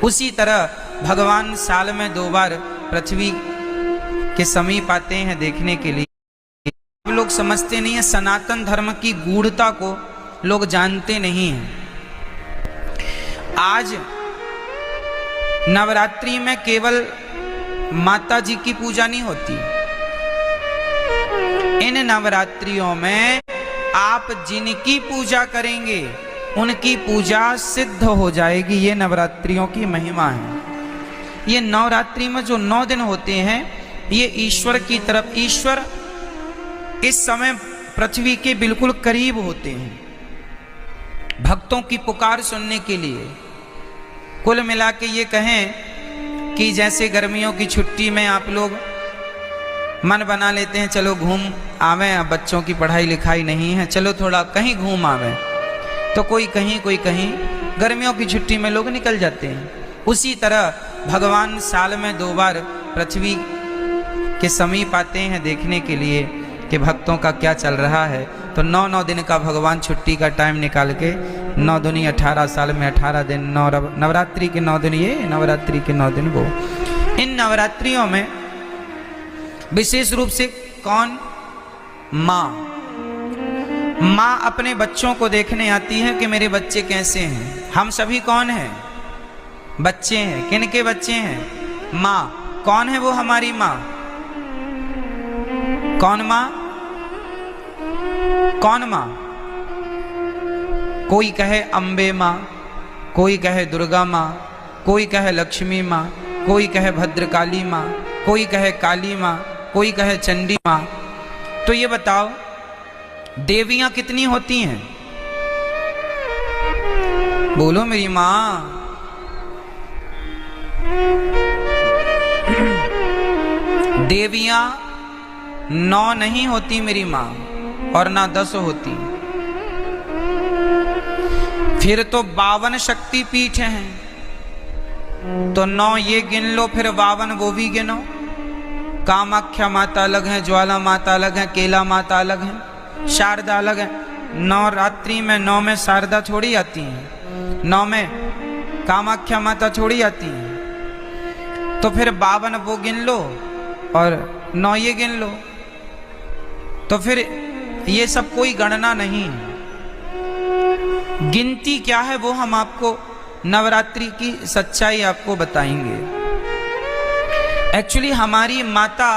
उसी तरह भगवान साल में 2 बार पृथ्वी के समीप आते हैं देखने के लिए। लोग समझते नहीं है, सनातन धर्म की गूढ़ता को लोग जानते नहीं हैं। आज नवरात्रि में केवल माता जी की पूजा नहीं होती, इन नवरात्रियों में आप जिनकी पूजा करेंगे उनकी पूजा सिद्ध हो जाएगी। ये नवरात्रियों की महिमा है। ये नवरात्रि में जो 9 दिन होते हैं ये ईश्वर की तरफ, ईश्वर इस समय पृथ्वी के बिल्कुल करीब होते हैं भक्तों की पुकार सुनने के लिए। कुल मिला के ये कहें कि जैसे गर्मियों की छुट्टी में आप लोग मन बना लेते हैं चलो घूम आवें, अब बच्चों की पढ़ाई लिखाई नहीं है चलो थोड़ा कहीं घूम आवें, तो कोई कहीं कोई कहीं गर्मियों की छुट्टी में लोग निकल जाते हैं। उसी तरह भगवान साल में 2 बार पृथ्वी के समीप आते हैं देखने के लिए कि भक्तों का क्या चल रहा है। तो 9 दिन का भगवान छुट्टी का टाइम निकाल के 9 दूनी 18, साल में 18 दिन, नवरात्रि के 9 दिन ये, नवरात्रि के 9 दिन वो। इन नवरात्रियों में विशेष रूप से कौन? माँ अपने बच्चों को देखने आती है कि मेरे बच्चे कैसे हैं। हम सभी कौन हैं? बच्चे हैं। किन के बच्चे हैं? माँ। कौन है वो हमारी माँ? कौन माँ? कौन माँ? कोई कहे अम्बे माँ, कोई कहे दुर्गा माँ, कोई कहे लक्ष्मी माँ, कोई कहे भद्रकाली माँ, कोई कहे काली माँ, कोई कहे चंडी माँ। तो ये बताओ देवियां कितनी होती हैं? बोलो मेरी माँ। देवियां 9 नहीं होती मेरी माँ, और ना 10 होती। फिर तो 52 शक्ति पीठ हैं, तो 9 ये गिन लो, फिर 52 वो भी गिनो। कामाख्या माता अलग है, ज्वाला माता अलग है, केला माता अलग है, शारदा अलग है। नवरात्रि में 9 में शारदा थोड़ी आती है, 9 में कामाख्या माता थोड़ी आती है। तो फिर 52 वो गिन लो और 9 ये गिन लो, तो फिर ये सब कोई गणना नहीं। गिनती क्या है वो हम आपको नवरात्रि की सच्चाई आपको बताएंगे। एक्चुअली हमारी माता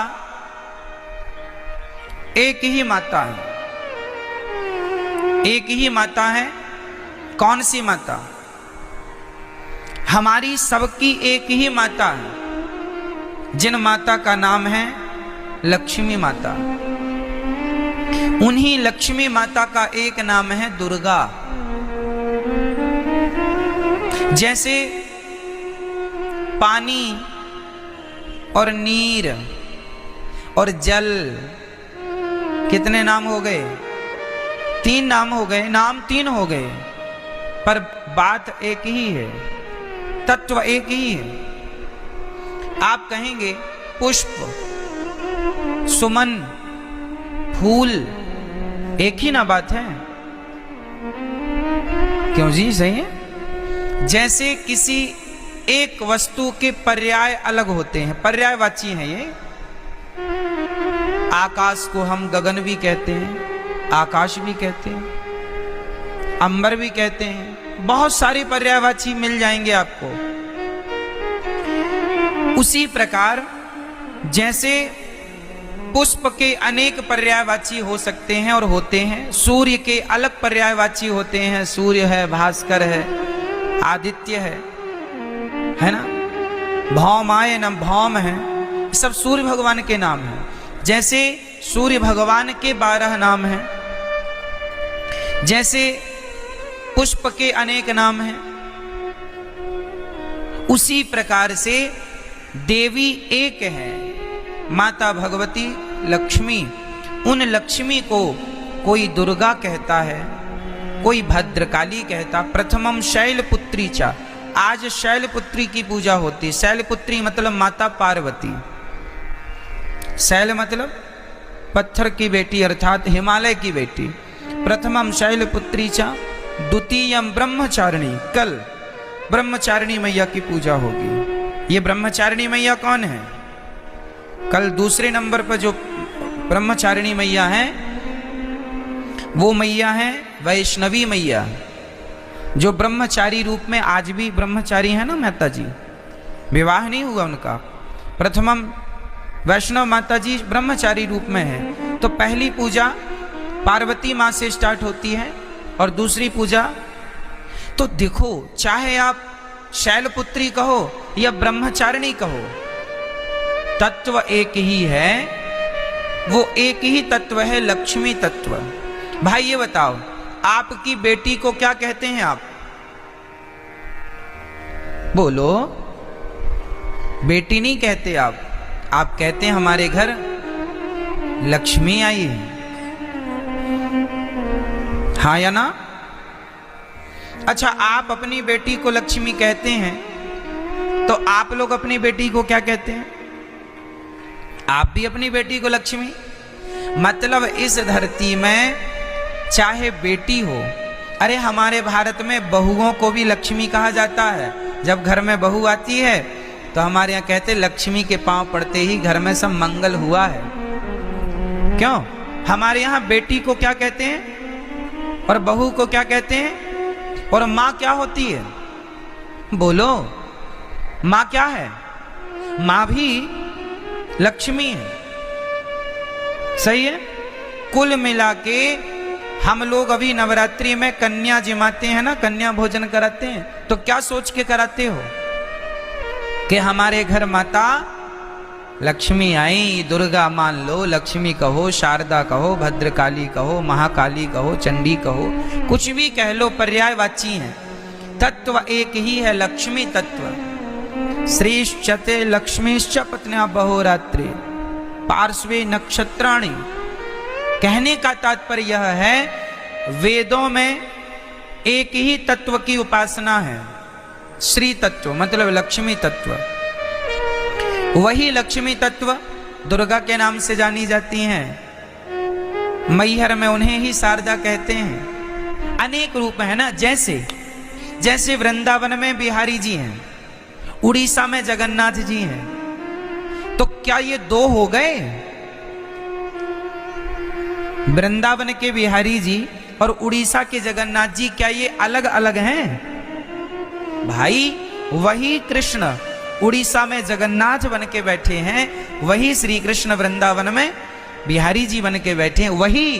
एक ही माता है, एक ही माता है। कौन सी माता? हमारी सबकी एक ही माता है, जिन माता का नाम है लक्ष्मी माता। उन्हीं लक्ष्मी माता का एक नाम है दुर्गा। जैसे पानी और नीर और जल, कितने नाम हो गए? 3 नाम हो गए, नाम 3 हो गए, पर बात एक ही है, तत्व एक ही है। आप कहेंगे पुष्प, सुमन, फूल, एक ही ना बात है? क्यों जी? सही है। जैसे किसी एक वस्तु के पर्याय अलग होते हैं, पर्यायवाची हैं ये। आकाश को हम गगन भी कहते हैं, आकाश भी कहते हैं, अंबर भी कहते हैं, बहुत सारे पर्यायवाची मिल जाएंगे आपको। उसी प्रकार जैसे पुष्प के अनेक पर्यायवाची हो सकते हैं और होते हैं, सूर्य के अलग पर्यायवाची होते हैं, सूर्य है, भास्कर है, आदित्य है ना, भौमाय न भौम है, सब सूर्य भगवान के नाम हैं। जैसे सूर्य भगवान के 12 नाम हैं, जैसे पुष्प के अनेक नाम हैं, उसी प्रकार से देवी एक है, माता भगवती लक्ष्मी। उन लक्ष्मी को कोई दुर्गा कहता है, कोई भद्रकाली कहता। प्रथमम शैलपुत्री चा, आज शैलपुत्री की पूजा होती। शैलपुत्री मतलब माता पार्वती। शैल मतलब पत्थर की बेटी अर्थात हिमालय की बेटी। प्रथमम शैलपुत्री चा, द्वितीयम ब्रह्मचारिणी। कल ब्रह्मचारिणी मैया की पूजा होगी। ये ब्रह्मचारिणी मैया कौन है? कल दूसरे नंबर पर जो ब्रह्मचारिणी मैया है वो मैया है वैष्णवी मैया, जो ब्रह्मचारी रूप में आज भी ब्रह्मचारी है ना माता जी, विवाह नहीं हुआ उनका। प्रथमम वैष्णव माता जी ब्रह्मचारी रूप में है। तो पहली पूजा पार्वती माँ से स्टार्ट होती है और दूसरी पूजा, तो देखो चाहे आप शैलपुत्री कहो या ब्रह्मचारिणी कहो, तत्व एक ही है, वो एक ही तत्व है, लक्ष्मी तत्व। भाई ये बताओ, आपकी बेटी को क्या कहते हैं आप? बोलो। बेटी नहीं कहते आप कहते हैं हमारे घर लक्ष्मी आई है, हाँ या ना? अच्छा, आप अपनी बेटी को लक्ष्मी कहते हैं, तो आप लोग अपनी बेटी को क्या कहते हैं? आप भी अपनी बेटी को लक्ष्मी। मतलब इस धरती में चाहे बेटी हो, अरे हमारे भारत में बहुओं को भी लक्ष्मी कहा जाता है। जब घर में बहू आती है तो हमारे यहाँ कहते लक्ष्मी के पांव पड़ते ही घर में सब मंगल हुआ है। क्यों? हमारे यहाँ बेटी को क्या कहते हैं और बहू को क्या कहते हैं? और माँ क्या होती है? बोलो, माँ क्या है? माँ भी लक्ष्मी है। सही है। कुल मिला के हम लोग अभी नवरात्रि में कन्या जिमाते हैं ना, कन्या भोजन कराते हैं, तो क्या सोच के कराते हो कि हमारे घर माता लक्ष्मी आई। दुर्गा मान लो, लक्ष्मी कहो, शारदा कहो, भद्रकाली कहो, महाकाली कहो, चंडी कहो, कुछ भी कह लो, पर्यायवाची हैं। तत्व एक ही है, लक्ष्मी तत्व। श्रीश्चते लक्ष्मीश्च पत्न्या बहोरात्रि पार्श्वे नक्षत्राणि। कहने का तात्पर्य यह है, वेदों में एक ही तत्व की उपासना है, श्री तत्व, मतलब लक्ष्मी तत्व। वही लक्ष्मी तत्व दुर्गा के नाम से जानी जाती हैं। मैहर में उन्हें ही शारदा कहते हैं। अनेक रूप है ना, जैसे वृंदावन में बिहारी जी हैं, उड़ीसा में जगन्नाथ जी हैं, तो क्या ये दो हो गए? वृंदावन के बिहारी जी और उड़ीसा के जगन्नाथ जी क्या ये अलग अलग हैं? भाई वही कृष्ण उड़ीसा में जगन्नाथ बन के बैठे हैं, वही श्री कृष्ण वृंदावन में बिहारी जी बन के बैठे हैं, वही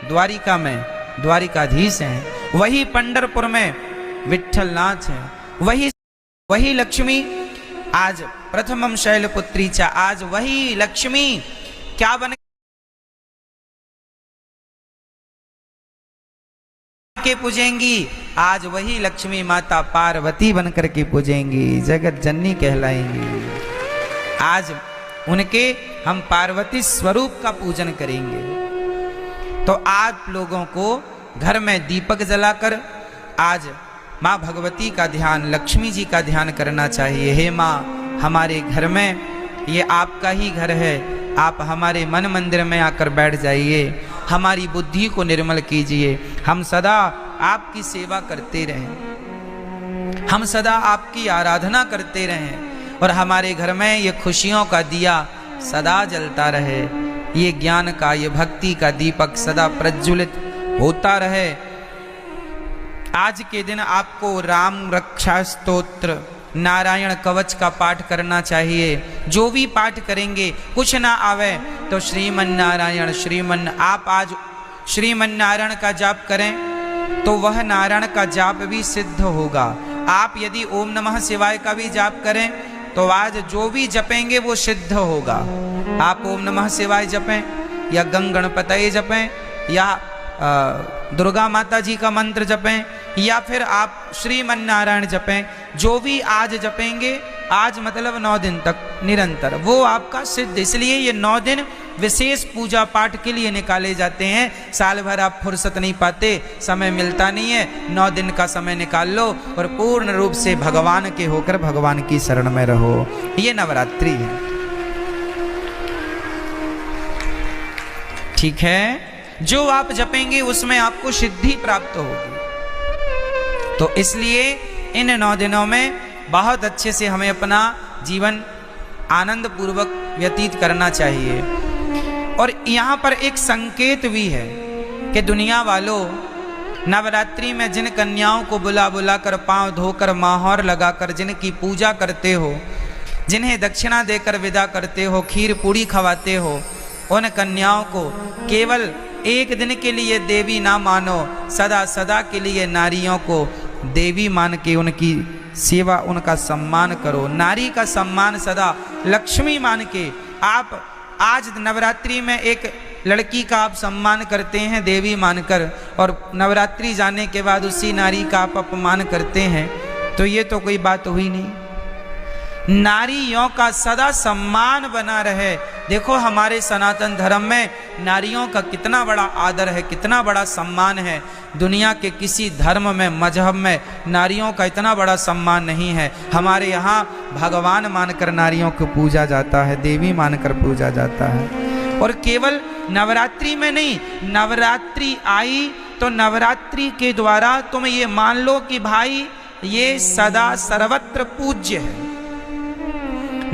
द्वारिका में द्वारिकाधीश हैं, वही पंढरपुर में विठ्ठलनाथ हैं, वही लक्ष्मी आज प्रथमम शैलपुत्री चा, आज वही लक्ष्मी क्या बन के पूजेंगी? आज वही लक्ष्मी माता पार्वती बनकर के पूजेंगी, जगत जननी कहलाएंगी। आज उनके हम पार्वती स्वरूप का पूजन करेंगे। तो आप लोगों को घर में दीपक जलाकर आज माँ भगवती का ध्यान, लक्ष्मी जी का ध्यान करना चाहिए। हे माँ, हमारे घर में ये आपका ही घर है, आप हमारे मन मंदिर में आकर बैठ जाइए, हमारी बुद्धि को निर्मल कीजिए, हम सदा आपकी सेवा करते रहें, हम सदा आपकी आराधना करते रहें, और हमारे घर में ये खुशियों का दिया सदा जलता रहे, ये ज्ञान का, ये भक्ति का दीपक सदा प्रज्वलित होता रहे। आज के दिन आपको राम रक्षा स्तोत्र, नारायण कवच का पाठ करना चाहिए। जो भी पाठ करेंगे, कुछ ना आवे तो श्रीमन नारायण आप आज श्रीमन नारायण का जाप करें तो वह नारायण का जाप भी सिद्ध होगा। आप यदि ओम नमः शिवाय का भी जाप करें तो आज जो भी जपेंगे वो सिद्ध होगा। आप ओम नमः शिवाय जपें या गंग गणपतये जपें या दुर्गा माता जी का मंत्र जपें या फिर आप श्रीमन नारायण जपें, जो भी आज जपेंगे, आज मतलब 9 दिन तक निरंतर, वो आपका सिद्ध। इसलिए ये 9 दिन विशेष पूजा पाठ के लिए निकाले जाते हैं। साल भर आप फुर्सत नहीं पाते, समय मिलता नहीं है, 9 दिन का समय निकाल लो और पूर्ण रूप से भगवान के होकर भगवान की शरण में रहो। ये नवरात्रि है, ठीक है। जो आप जपेंगे उसमें आपको सिद्धि प्राप्त होगी। तो इसलिए इन 9 दिनों में बहुत अच्छे से हमें अपना जीवन आनंद पूर्वक व्यतीत करना चाहिए। और यहाँ पर एक संकेत भी है कि दुनिया वालों, नवरात्रि में जिन कन्याओं को बुला बुला कर पांव धोकर माहौर लगाकर जिनकी पूजा करते हो, जिन्हें दक्षिणा देकर विदा करते हो, खीर पूड़ी खवाते हो, उन कन्याओं को केवल एक दिन के लिए देवी ना मानो, सदा सदा के लिए नारियों को देवी मान के उनकी सेवा, उनका सम्मान करो। नारी का सम्मान सदा लक्ष्मी मान के आप आज नवरात्रि में एक लड़की का आप सम्मान करते हैं देवी मानकर, और नवरात्रि जाने के बाद उसी नारी का आप अपमान करते हैं, तो ये तो कोई बात हुई नहीं। नारियों का सदा सम्मान बना रहे। देखो हमारे सनातन धर्म में नारियों का कितना बड़ा आदर है, कितना बड़ा सम्मान है। दुनिया के किसी धर्म में, मजहब में नारियों का इतना बड़ा सम्मान नहीं है। हमारे यहाँ भगवान मानकर नारियों को पूजा जाता है, देवी मानकर पूजा जाता है। और केवल नवरात्रि में नहीं, नवरात्रि आई तो नवरात्रि के द्वारा तुम ये मान लो कि भाई ये सदा सर्वत्र पूज्य है।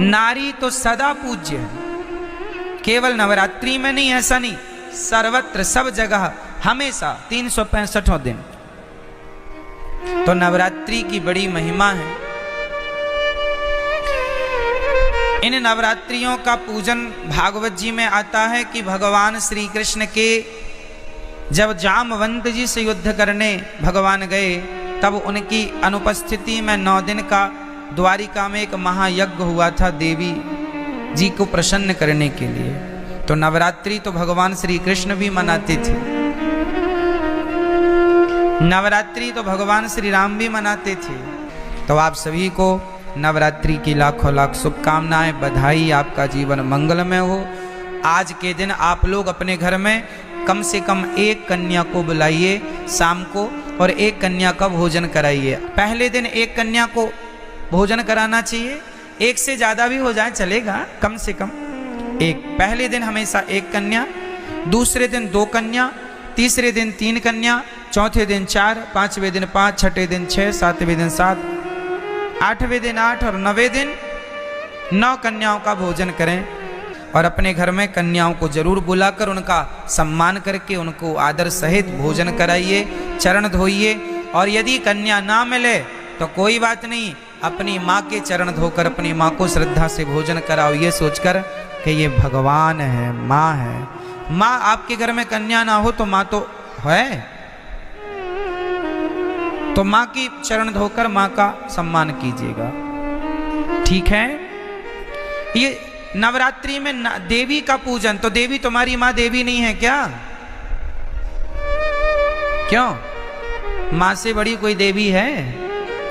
नारी तो सदा पूज्य है, केवल नवरात्रि में नहीं, ऐसा नहीं, सर्वत्र सब जगह हमेशा 365 दिन। तो नवरात्रि की बड़ी महिमा है। इन नवरात्रियों का पूजन भागवत जी में आता है कि भगवान श्री कृष्ण के जब जामवंत जी से युद्ध करने भगवान गए, तब उनकी अनुपस्थिति में 9 दिन का द्वारिका में एक महायज्ञ हुआ था देवी जी को प्रसन्न करने के लिए। तो नवरात्रि तो भगवान श्री कृष्ण भी मनाते थे, नवरात्रि तो भगवान श्री राम भी मनाते थे। तो आप सभी को नवरात्रि की लाखों लाख शुभकामनाएं, बधाई, आपका जीवन मंगलमय हो। आज के दिन आप लोग अपने घर में कम से कम एक कन्या को बुलाइए शाम को, और एक कन्या का भोजन कराइए। पहले दिन एक कन्या को भोजन कराना चाहिए, एक से ज्यादा भी हो जाए चलेगा, कम से कम एक। पहले दिन हमेशा एक कन्या, दूसरे दिन 2 कन्या, तीसरे दिन 3 कन्या, चौथे दिन 4, 5वें दिन 5, छठे दिन 6, 7वें दिन 7, 8वें दिन 8 और 9वें दिन 9 कन्याओं का भोजन करें। और अपने घर में कन्याओं को जरूर बुलाकर उनका सम्मान करके उनको आदर सहित भोजन कराइए, चरण धोइए। और यदि कन्या ना मिले तो कोई बात नहीं, अपनी माँ के चरण धोकर अपनी माँ को श्रद्धा से भोजन कराओ, ये सोचकर कि ये भगवान है, माँ है। माँ आपके घर में कन्या ना हो तो माँ तो है, तो माँ की चरण धोकर माँ का सम्मान कीजिएगा, ठीक है। ये नवरात्रि में देवी का पूजन, तो देवी तुम्हारी माँ देवी नहीं है क्या? क्यों? माँ से बड़ी कोई देवी है?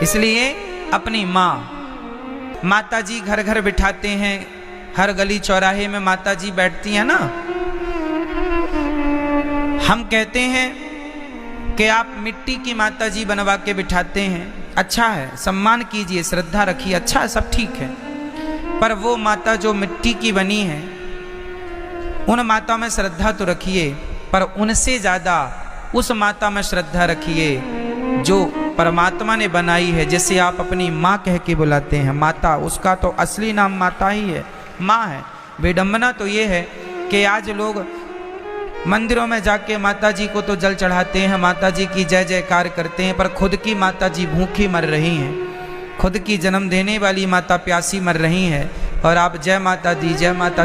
इसलिए अपनी माँ, माता जी घर घर बिठाते हैं, हर गली चौराहे में माता जी बैठती हैं ना। हम कहते हैं कि आप मिट्टी की माता जी बनवा के बिठाते हैं, अच्छा है, सम्मान कीजिए, श्रद्धा रखिए, अच्छा है, सब ठीक है। पर वो माता जो मिट्टी की बनी है, उन माता में श्रद्धा तो रखिए, पर उनसे ज़्यादा उस माता में श्रद्धा रखिए जो परमात्मा ने बनाई है, जिसे आप अपनी माँ कह के बुलाते हैं। माता, उसका तो असली नाम माता ही है, माँ है। विडंबना तो ये है कि आज लोग मंदिरों में जाके माता जी को तो जल चढ़ाते हैं, माता जी की जय जयकार करते हैं, पर खुद की माता जी भूखी मर रही हैं, खुद की जन्म देने वाली माता प्यासी मर रही हैं, और आप जय माता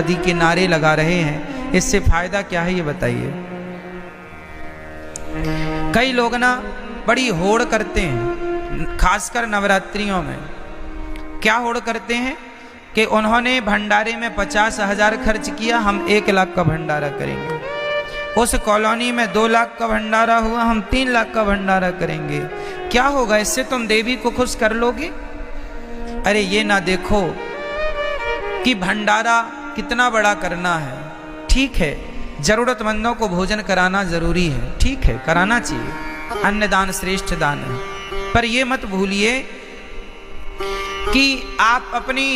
दी के नारे लगा रहे हैं। इससे फायदा क्या है ये बताइए। कई लोग ना बड़ी होड़ करते हैं, खासकर नवरात्रियों में। क्या होड़ करते हैं कि उन्होंने भंडारे में 50,000 खर्च किया, हम 1 लाख का भंडारा करेंगे। उस कॉलोनी में 2 लाख का भंडारा हुआ, हम 3 लाख का भंडारा करेंगे। क्या होगा इससे? तुम देवी को खुश कर लोगे? अरे ये ना देखो कि भंडारा कितना बड़ा करना है। ठीक है, जरूरतमंदों को भोजन कराना जरूरी है, ठीक है, कराना चाहिए, अन्नदान श्रेष्ठ दान है। पर ये मत भूलिए कि आप अपनी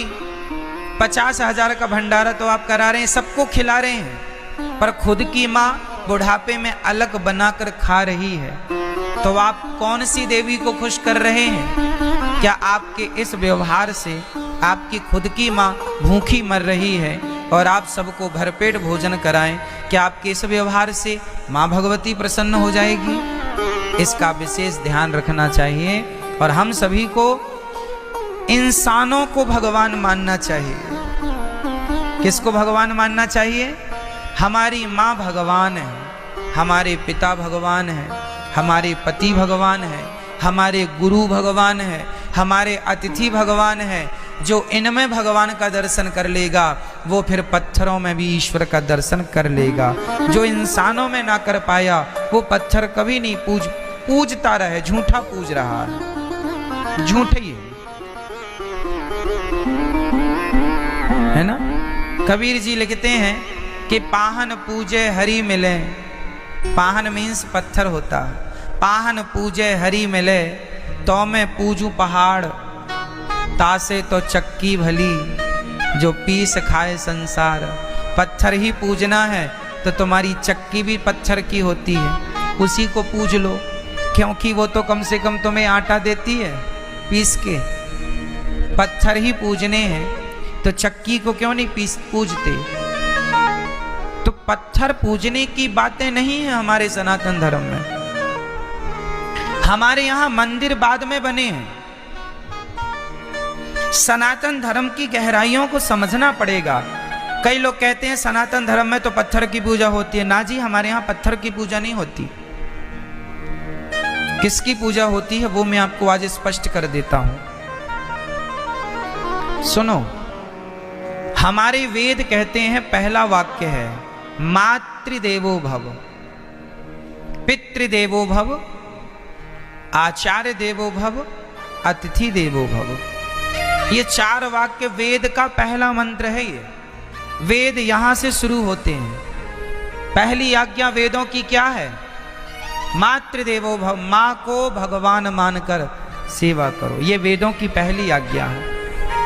50,000 का भंडारा तो आप करा रहे हैं, सबको खिला रहे हैं, पर खुद की माँ बुढ़ापे में अलग बनाकर खा रही है, तो आप कौन सी देवी को खुश कर रहे हैं? क्या आपके इस व्यवहार से आपकी खुद की माँ भूखी मर रही है और आप सबको भरपेट भोजन कराएं, क्या आपके इस व्यवहार से माँ भगवती प्रसन्न हो जाएगी? इसका विशेष ध्यान रखना चाहिए। और हम सभी को इंसानों को भगवान मानना चाहिए। किसको भगवान मानना चाहिए? हमारी माँ भगवान है, हमारे पिता भगवान है, हमारे पति भगवान है, हमारे गुरु भगवान है, हमारे अतिथि भगवान है। जो इनमें भगवान का दर्शन कर लेगा वो फिर पत्थरों में भी ईश्वर का दर्शन कर लेगा। जो इंसानों में ना कर पाया वो पत्थर कभी नहीं पूजता रहे, झूठा पूज रहा है, झूठे ही है ना। कबीर जी लिखते हैं कि पाहन पूजे हरि मिले, पाहन मीन्स पत्थर होता, पाहन पूजे हरि मिले तो मैं पूजू पहाड़, तासे तो चक्की भली जो पीस खाए संसार। पत्थर ही पूजना है तो तुम्हारी चक्की भी पत्थर की होती है, उसी को पूज लो, क्योंकि वो तो कम से कम तुम्हें आटा देती है पीस के। पत्थर ही पूजने हैं तो चक्की को क्यों नहीं पूजते? तो पत्थर पूजने की बातें नहीं है हमारे सनातन धर्म में। हमारे यहां मंदिर बाद में बने हैं। सनातन धर्म की गहराइयों को समझना पड़ेगा। कई लोग कहते हैं सनातन धर्म में तो पत्थर की पूजा होती है। ना जी, हमारे यहां पत्थर की पूजा नहीं होती। किसकी पूजा होती है वो मैं आपको आज स्पष्ट कर देता हूं। सुनो, हमारे वेद कहते हैं, पहला वाक्य है मातृदेवो भव, पितृदेवो भव, आचार्य देवो भव, अतिथि देवो भव। ये 4 वाक्य वेद का पहला मंत्र है। ये वेद यहां से शुरू होते हैं। पहली आज्ञा वेदों की क्या है? मातृदेवो भव, मां को भगवान मानकर सेवा करो, ये वेदों की पहली आज्ञा है।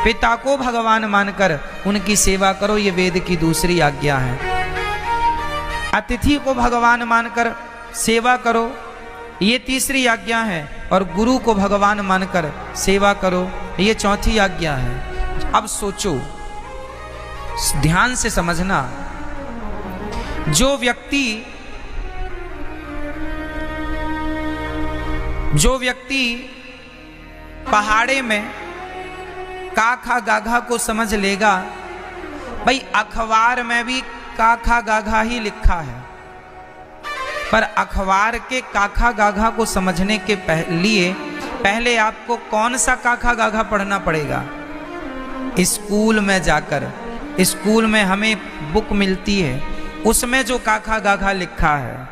पिता को भगवान मानकर उनकी सेवा करो, ये वेद की दूसरी आज्ञा है। अतिथि को भगवान मानकर सेवा करो, ये तीसरी आज्ञा है। और गुरु को भगवान मानकर सेवा करो, ये चौथी आज्ञा है। अब सोचो, ध्यान से समझना, जो व्यक्ति पहाड़े में काखा गाघा को समझ लेगा, भाई अखबार में भी काखा गाघा ही लिखा है, पर अखबार के काखा गाघा को समझने के लिए पहले आपको कौन सा काखा गाघा पढ़ना पड़ेगा? स्कूल में जाकर, स्कूल में हमें बुक मिलती है, उसमें जो काखा गाघा लिखा है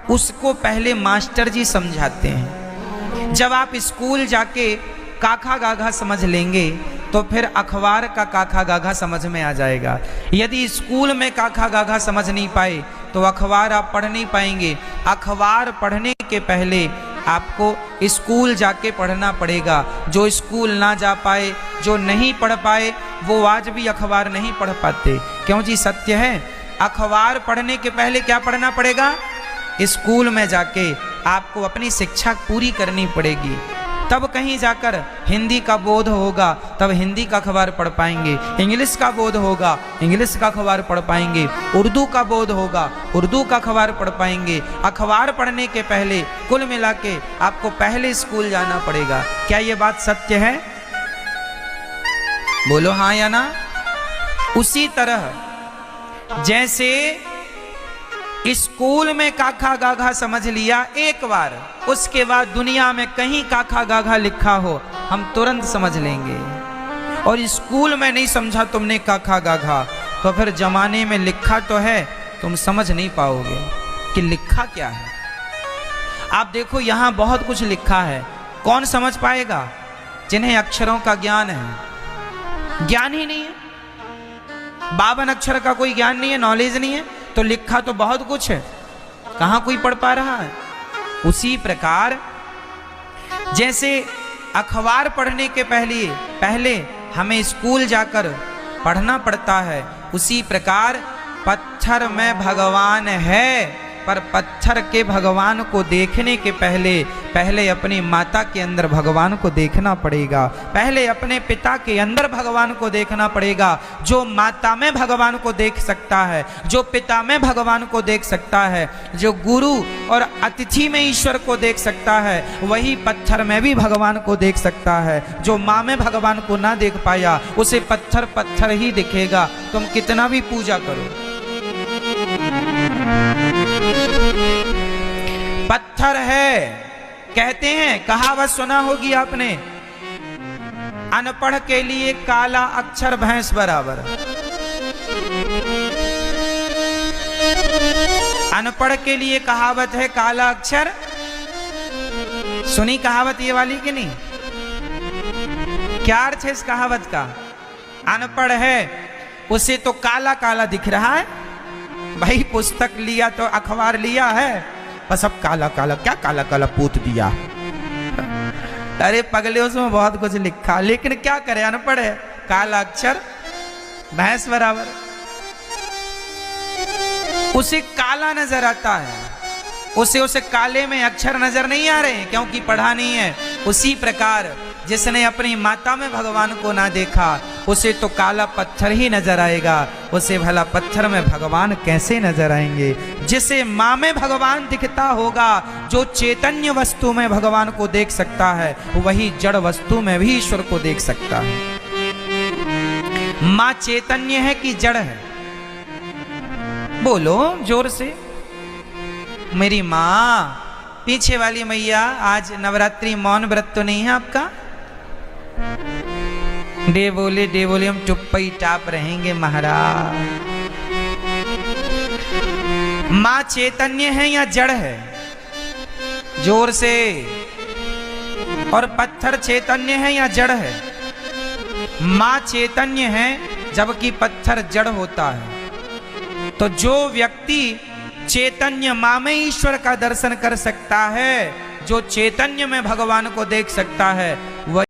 उसको पहले मास्टर जी समझाते हैं। जब आप स्कूल जाके काखा गाघा समझ लेंगे तो फिर अखबार का काखा गाघा समझ में आ जाएगा। यदि स्कूल में काखा गाघा समझ नहीं पाए तो अखबार आप पढ़ नहीं पाएंगे। अखबार पढ़ने के पहले आपको स्कूल जाके पढ़ना पड़ेगा। जो स्कूल ना जा पाए, जो नहीं पढ़ पाए, वो आज भी अखबार नहीं पढ़ पाते। क्यों जी? सत्य है। अखबार पढ़ने के पहले क्या पढ़ना पड़ेगा? स्कूल में जाके आपको अपनी शिक्षा पूरी करनी पड़ेगी, तब कहीं जाकर हिंदी का बोध होगा, तब हिंदी का अखबार पढ़ पाएंगे। इंग्लिश का बोध होगा, इंग्लिश का अखबार पढ़ पाएंगे। उर्दू का बोध होगा, उर्दू का अखबार पढ़ पाएंगे। अखबार पढ़ने के पहले कुल मिला के आपको पहले स्कूल जाना पड़ेगा। क्या ये बात सत्य है? बोलो हाँ या ना। उसी तरह जैसे स्कूल में काखा गाघा समझ लिया एक बार, उसके बाद दुनिया में कहीं काखा गाघा लिखा हो हम तुरंत समझ लेंगे। और स्कूल में नहीं समझा तुमने काखा गाघा तो फिर जमाने में लिखा तो है, तुम समझ नहीं पाओगे कि लिखा क्या है। आप देखो यहां बहुत कुछ लिखा है, कौन समझ पाएगा? जिन्हें अक्षरों का ज्ञान है। ज्ञान ही नहीं है, 52 अक्षर का कोई ज्ञान नहीं है, नॉलेज नहीं है, तो लिखा तो बहुत कुछ है, कहां कोई पढ़ पा रहा है। उसी प्रकार जैसे अखबार पढ़ने के पहले हमें स्कूल जाकर पढ़ना पड़ता है, उसी प्रकार पत्थर में भगवान है पर पत्थर के भगवान को देखने के पहले अपनी माता के अंदर भगवान को देखना पड़ेगा, पहले अपने पिता के अंदर भगवान को देखना पड़ेगा। जो माता में भगवान को देख सकता है, जो पिता में भगवान को देख सकता है, जो गुरु और अतिथि में ईश्वर को देख सकता है, वही पत्थर में भी भगवान को देख सकता है। जो माँ में भगवान को ना देख पाया, उसे पत्थर पत्थर ही दिखेगा, तुम कितना भी पूजा करो। पत्थर है, कहते हैं, कहावत सुना होगी आपने, अनपढ़ के लिए काला अक्षर भैंस बराबर। अनपढ़ के लिए कहावत है काला अक्षर, सुनी कहावत ये वाली कि नहीं? क्या अर्थ है इस कहावत का? अनपढ़ है उसे तो काला काला दिख रहा है, भाई पुस्तक लिया तो अखबार लिया है, बस अब काला काला, क्या काला काला पूत दिया। अरे पगले उसमें बहुत कुछ लिखा, लेकिन क्या करे, अनपढ़ है, काला अक्षर भैंस बराबर। उसे काला नजर आता है, उसे काले में अक्षर नजर नहीं आ रहे क्योंकि पढ़ा नहीं है। उसी प्रकार जिसने अपनी माता में भगवान को ना देखा, उसे तो काला पत्थर ही नजर आएगा, उसे भला पत्थर में भगवान कैसे नजर आएंगे? जिसे माँ में भगवान दिखता होगा, जो चैतन्य वस्तु में भगवान को देख सकता है, वही जड़ वस्तु में भी ईश्वर को देख सकता है। माँ चैतन्य है कि जड़ है? बोलो जोर से। मेरी माँ, पीछे वाली मैया, आज नवरात्रि मौन व्रत तो नहीं है आपका? डे बोले हम चुप्पा ही टाप रहेंगे महाराज। माँ चैतन्य है या जड़ है? जोर से। और पत्थर चैतन्य है या जड़ है? माँ चैतन्य है जबकि पत्थर जड़ होता है। तो जो व्यक्ति चैतन्य माँ में ईश्वर का दर्शन कर सकता है, जो चैतन्य में भगवान को देख सकता है, वह